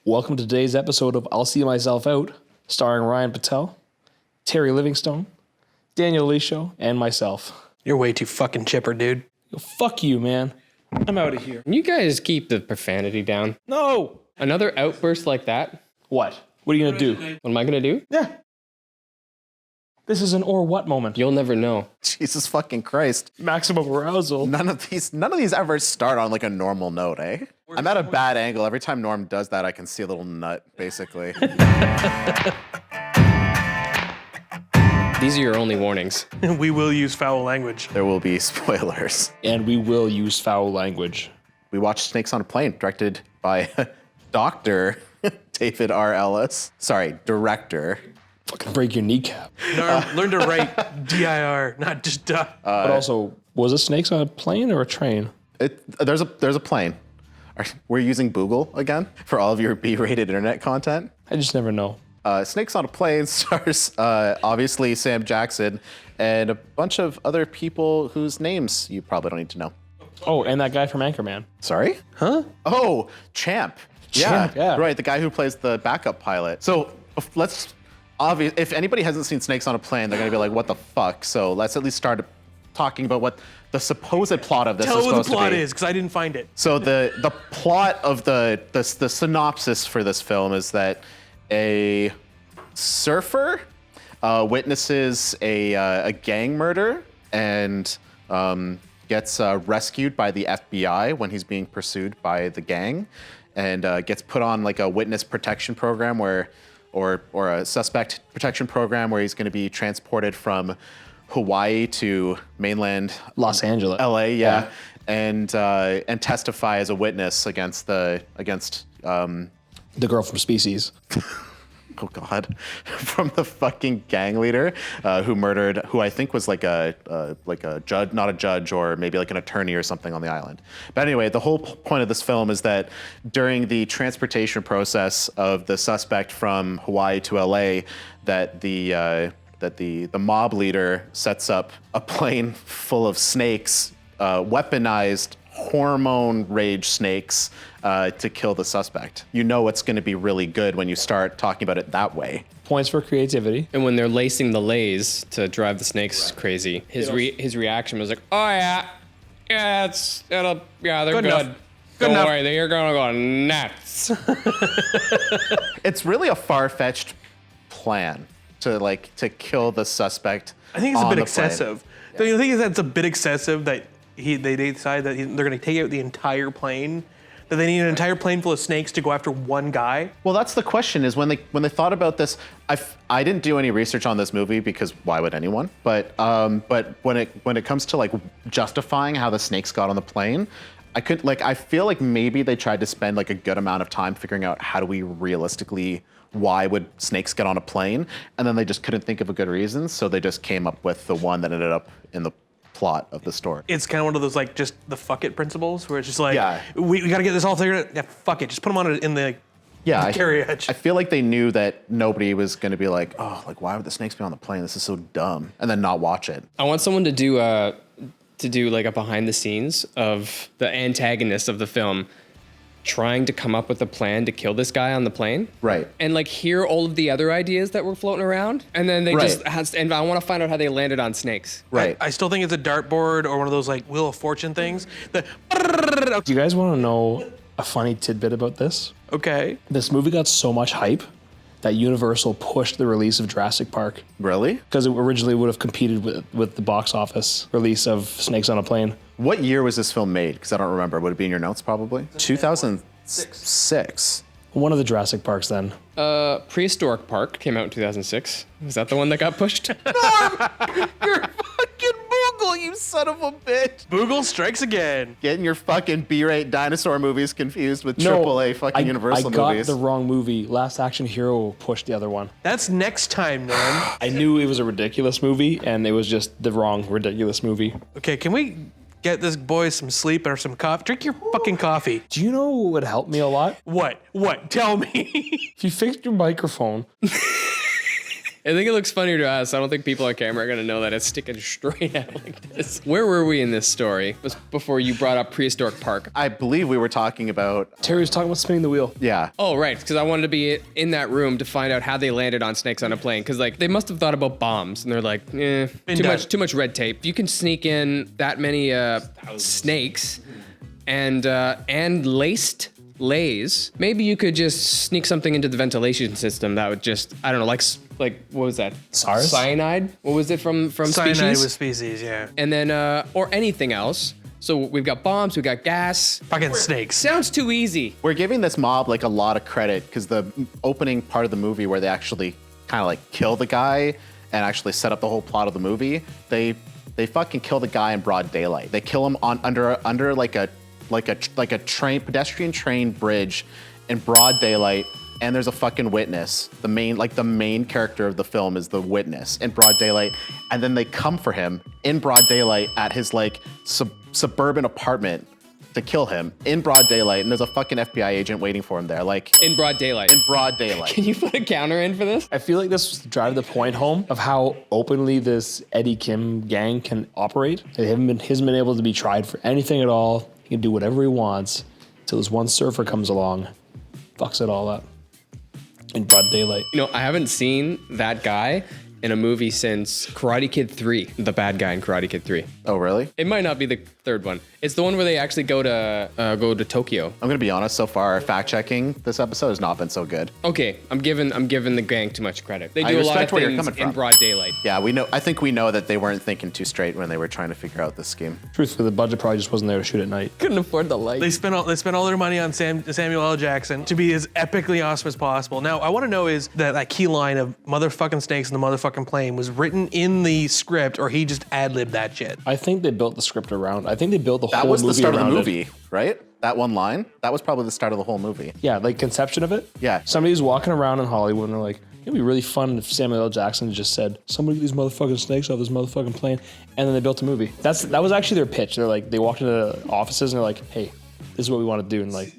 Welcome to today's episode of I'll See Myself Out, starring Ryan Patel, Terry Livingstone, Daniel Lisho, and myself. You're way too fucking chipper, dude. Yo, fuck you, man. I'm out of here. You guys keep the profanity down. No! Another outburst like that? What? What are you gonna do? What am I gonna do? Yeah. This is an or what moment. You'll never know. Jesus fucking Christ. Maximum arousal. None of these ever start on like a normal note, eh? I'm at a bad angle. Every time Norm does that, I can see a little nut, basically. These are your only warnings. We will use foul language. There will be spoilers. And we will use foul language. We watched Snakes on a Plane, directed by Dr. David R. Ellis. Sorry, director. Fucking break your kneecap. Learn to write D-I-R, not just duh. But also, was it snakes on a plane or a train? There's a plane. We're using Google again for all of your B-rated internet content. I just never know. Snakes on a Plane stars obviously Sam Jackson and a bunch of other people whose names you probably don't need to know. Oh, and that guy from Anchorman. Sorry? Huh? Oh, Champ. Champ, yeah. Right, the guy who plays the backup pilot. So if anybody hasn't seen Snakes on a Plane, they're gonna be like, what the fuck? So let's at least start talking about what the supposed plot of this is supposed to be. Tell what the plot is, because I didn't find it. So the plot of the synopsis for this film is that a surfer witnesses a gang murder and gets rescued by the FBI when he's being pursued by the gang, and gets put on like a witness protection program or a suspect protection program where he's going to be transported from Hawaii to mainland Los Angeles. LA, yeah. And testify as a witness against the girl from Species. Oh God, from the fucking gang leader who I think was like a judge, not a judge, or maybe like an attorney or something on the island. But anyway, the whole point of this film is that during the transportation process of the suspect from Hawaii to LA, that the mob leader sets up a plane full of snakes, weaponized hormone rage snakes, to kill the suspect. You know it's going to be really good when you start talking about it that way. Points for creativity. And when they're lacing the lays to drive the snakes crazy, his reaction was like, oh yeah, they're good. Good enough. Don't worry, they're gonna go nuts. It's really a far-fetched plan to kill the suspect. I think it's a bit excessive. Yeah. The thing is that it's a bit excessive that they decide that they're going to take out the entire plane, that they need an entire plane full of snakes to go after one guy. Well, that's the question, is when they thought about this, I didn't do any research on this movie because why would anyone? But when it comes to like justifying how the snakes got on the plane, I feel like maybe they tried to spend like a good amount of time figuring out how do we realistically, why would snakes get on a plane? And then they just couldn't think of a good reason, so they just came up with the one that ended up in the plot of the story. It's kind of one of those like just the fuck it principles where it's just like, we got to get this all figured out. Yeah, fuck it. Just put them on in the carriage. I feel like they knew that nobody was going to be like, oh, like why would the snakes be on the plane? This is so dumb. And then not watch it. I want someone to do like a behind the scenes of the antagonist of the film trying to come up with a plan to kill this guy on the plane. Right. And like hear all of the other ideas that were floating around. And then they and I want to find out how they landed on snakes. Right. I still think it's a dartboard or one of those like Wheel of Fortune things. Do you guys want to know a funny tidbit about this? Okay. This movie got so much hype that Universal pushed the release of Jurassic Park. Really? Because it originally would have competed with the box office release of Snakes on a Plane. What year was this film made? Because I don't remember. Would it be in your notes probably? 2006. One of the Jurassic Parks then. Prehistoric Park came out in 2006. Was that the one that got pushed? You're fucking Boogle, you son of a bitch. Boogle strikes again. Getting your fucking B-rate dinosaur movies confused with AAA fucking Universal movies. I got the wrong movie. Last Action Hero pushed the other one. That's next time, man. I knew it was a ridiculous movie, and it was just the wrong ridiculous movie. Okay, can we get this boy some sleep or some coffee? Drink your fucking coffee. Do you know what would help me a lot? What? Tell me. If you fixed your microphone I think it looks funnier to us. I don't think people on camera are gonna know that it's sticking straight out like this. Where were we in this story? It was before you brought up prehistoric park. I believe we were talking about. Terry was talking about spinning the wheel. Yeah. Oh, right, because I wanted to be in that room to find out how they landed on snakes on a plane. Because like they must have thought about bombs, and they're like, too much red tape. You can sneak in that many snakes and laced lays. Maybe you could just sneak something into the ventilation system that would just, I don't know, like what was that? SARS? Cyanide? What was it from Cyanide species? with species, yeah. And then or anything else. So we've got bombs, we've got gas. Fucking snakes. Sounds too easy. We're giving this mob like a lot of credit because the opening part of the movie where they actually kind of like kill the guy and actually set up the whole plot of the movie, they fucking kill the guy in broad daylight. They kill him under like a pedestrian train bridge in broad daylight, and there's a fucking witness. The main character of the film is the witness in broad daylight, and then they come for him in broad daylight at his like suburban apartment to kill him in broad daylight, and there's a fucking FBI agent waiting for him there, like In broad daylight. in broad daylight. Can you put a counter in for this? I feel like this was to drive the point home of how openly this Eddie Kim gang can operate. He hasn't been able to be tried for anything at all. He can do whatever he wants until this one surfer comes along, fucks it all up in broad daylight. You know, I haven't seen that guy in a movie since Karate Kid 3, the bad guy in Karate Kid 3. Oh, really? It might not be the third one. It's the one where they actually go to Tokyo. I'm gonna be honest. So far, fact checking this episode has not been so good. Okay, I'm giving the gang too much credit. They I do a lot of respect where you're things coming in from. broad daylight. Yeah, we know. I think we know that they weren't thinking too straight when they were trying to figure out this scheme. Truthfully, the budget probably just wasn't there to shoot at night. Couldn't afford the light. They spent all their money on Samuel L. Jackson to be as epically awesome as possible. Now, I want to know is that key line of motherfucking snakes in the motherfucking plane was written in the script, or he just ad-libbed that shit? I think they built the script around. I think they built the That whole was movie the start of the around it. movie, right? That one line. That was probably the start of the whole movie. Yeah, like conception of it. Yeah. Somebody's walking around in Hollywood and they're like, it'd be really fun if Samuel L. Jackson just said, somebody get these motherfucking snakes off this motherfucking plane, and then they built a movie. That was actually their pitch. They're like, they walked into the offices and they're like, hey, this is what we want to do, and like,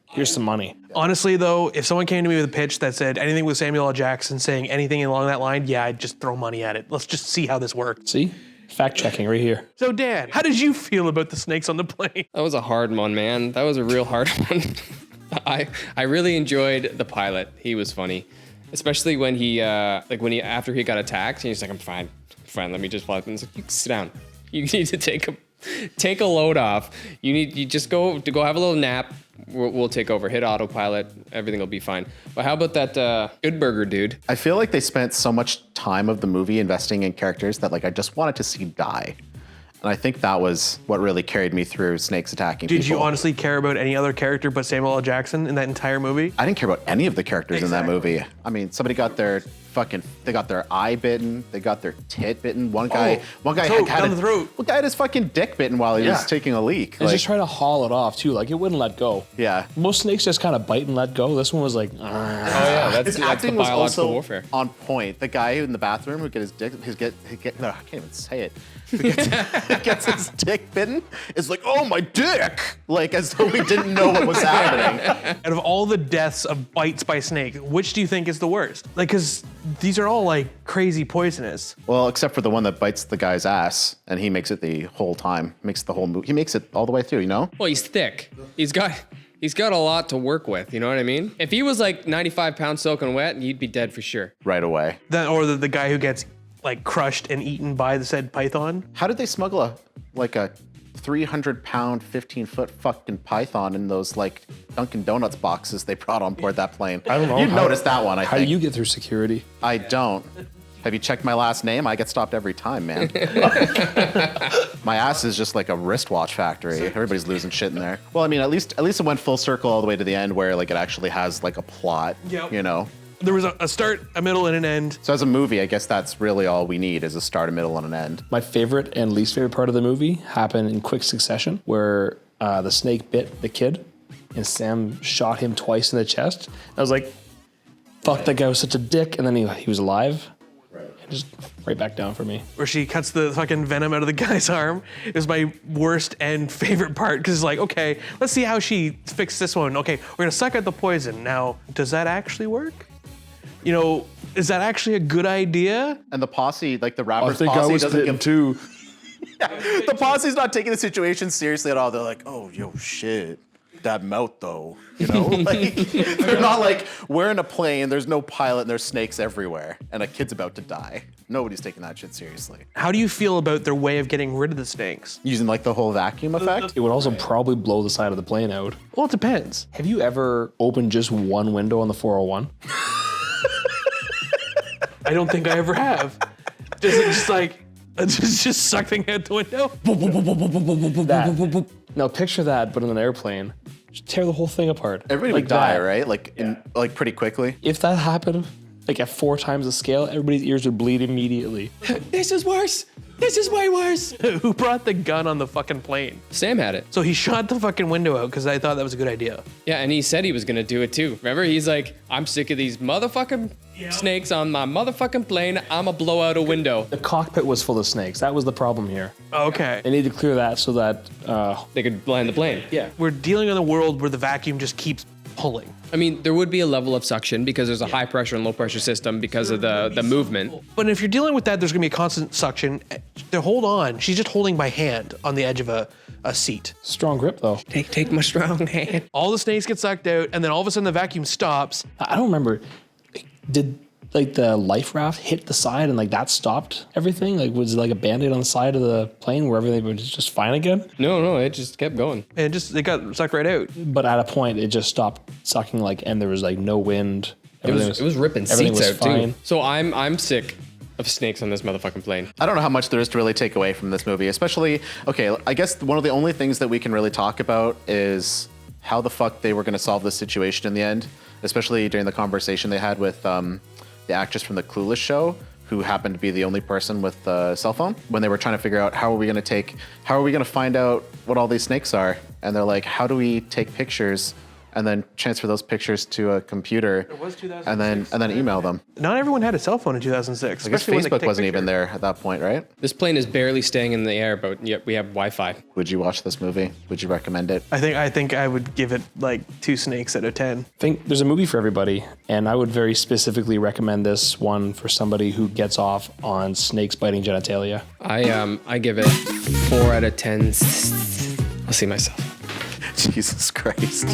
here's some money. Honestly, though, if someone came to me with a pitch that said anything with Samuel L. Jackson saying anything along that line, yeah, I'd just throw money at it. Let's just see how this works. See? Fact checking right here. So, Dan, how did you feel about the snakes on the plane? That was a hard one, man. That was a real hard one. I really enjoyed the pilot. He was funny, especially when he after he got attacked, he's like, I'm fine. Let me just fly. And he's like, you can sit down. You need to take a load off. You just go have a little nap. We'll take over. Hit autopilot. Everything will be fine. But how about that Good Burger dude? I feel like they spent so much time of the movie investing in characters that like I just wanted to see die. And I think that was what really carried me through snakes attacking people. Did you honestly care about any other character but Samuel L. Jackson in that entire movie? I didn't care about any of the characters in that movie. I mean, somebody got their eye bitten, they got their tit bitten. One guy down the throat. One guy had his fucking dick bitten while he was taking a leak. And just trying to haul it off too. Like it wouldn't let go. Yeah. Most snakes just kind of bite and let go. This one was like, Oh yeah, that's His the acting was biological also warfare. on point. The guy in the bathroom who get his dick, no, I can't even say it. Who gets his dick bitten is like, oh my dick, like as though we didn't know what was happening. Out of all the deaths of bites by snake, which do you think is the worst? Like, because these are all like crazy poisonous. Well, except for the one that bites the guy's ass, and he makes it the whole time. Makes the whole movie. He makes it all the way through. You know. Well, he's thick. He's got a lot to work with. You know what I mean? If he was like 95 pounds soaking wet, he'd be dead for sure. Right away. That or the guy who gets like crushed and eaten by the said python. How did they smuggle a 300-pound, 15-foot fucking python in those like Dunkin' Donuts boxes they brought on board that plane? I don't know. You noticed that one, I how do think. you get through security? I don't. Have you checked my last name? I get stopped every time, man. My ass is just like a wristwatch factory. Everybody's losing shit in there. Well, I mean, at least it went full circle all the way to the end where like it actually has like a plot, Yep. you know? There was a start, a middle, and an end. So as a movie, I guess that's really all we need is a start, a middle, and an end. My favorite and least favorite part of the movie happened in quick succession, where the snake bit the kid and Sam shot him twice in the chest. I was like, fuck, that guy was such a dick. And then he was alive. And just right back down for me. Where she cuts the fucking venom out of the guy's arm. It was my worst and favorite part because it's like, okay, let's see how she fixed this one. Okay, we're gonna suck out the poison. Now, does that actually work? You know, Is that actually a good idea? And the posse, like the I rapper's think I posse, was doesn't bitten give. too. The posse's not taking the situation seriously at all. They're like, oh, yo, shit. That mouth, though. You know? Like, they're not like, we're in a plane, there's no pilot, and there's snakes everywhere, and a kid's about to die. Nobody's taking that shit seriously. How do you feel about their way of getting rid of the snakes? Using like the whole vacuum effect. It would also probably blow the side of the plane out. Well, it depends. Have you ever opened just one window on the 401? I don't think I ever have. Just like, just sucking out the window. Now picture that, but in an airplane. Just tear the whole thing apart. Everybody like would die, that. right? Like, like pretty quickly. If that happened, like at 4 times the scale, everybody's ears would bleed immediately. This is worse. This is way worse. Who brought the gun on the fucking plane? Sam had it. So he shot the fucking window out because I thought that was a good idea. Yeah, and he said he was gonna do it too. Remember, he's like, I'm sick of these motherfucking snakes on my motherfucking plane. I'ma blow out a window. The cockpit was full of snakes. That was the problem here. Okay. They need to clear that so that, They could land the plane. yeah. We're dealing in a world where the vacuum just keeps pulling. I mean, there would be a level of suction because there's a high pressure and low pressure system because of the movement. But if you're dealing with that, there's gonna be a constant suction. Hold on. She's just holding my hand on the edge of a seat. Strong grip though. Take my strong hand. All the snakes get sucked out, and then all of a sudden the vacuum stops. I don't remember. Did like the life raft hit the side and like that stopped everything? Like was it like a band-aid on the side of the plane where everything was just fine again? No, it just kept going. And it got sucked right out. But at a point it just stopped sucking like and there was like no wind. It was ripping everything seats was out fine. too. So I'm sick of snakes on this motherfucking plane. I don't know how much there is to really take away from this movie, especially, okay, I guess one of the only things that we can really talk about is how the fuck they were going to solve this situation in the end, especially during the conversation they had with the actress from the Clueless show, who happened to be the only person with a cell phone, when they were trying to figure out how are we going to find out what all these snakes are. And they're like, how do we take pictures and then transfer those pictures to a computer and then email them? Not everyone had a cell phone in 2006. I guess especially when they could Facebook take wasn't even pictures. there at that point, right? This plane is barely staying in the air, but yet we have Wi-Fi. Would you watch this movie? Would you recommend it? I think I would give it like 2 snakes out of 10. I think there's a movie for everybody, and I would very specifically recommend this one for somebody who gets off on snakes biting genitalia. I give it 4 out of 10. I'll see myself. Jesus Christ.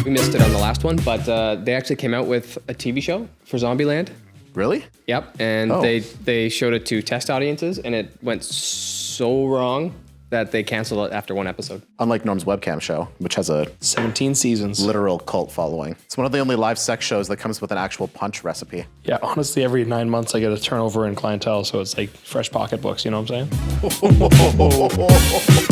We missed it on the last one, but they actually came out with a TV show for Zombieland. Really? Yep, and Oh. they showed it to test audiences, and it went so wrong that they canceled it after 1 episode. Unlike Norm's webcam show, which has a 17 seasons. literal cult following. It's one of the only live sex shows that comes with an actual punch recipe. Yeah, honestly, every 9 months I get a turnover in clientele, so it's like fresh pocketbooks, you know what I'm saying?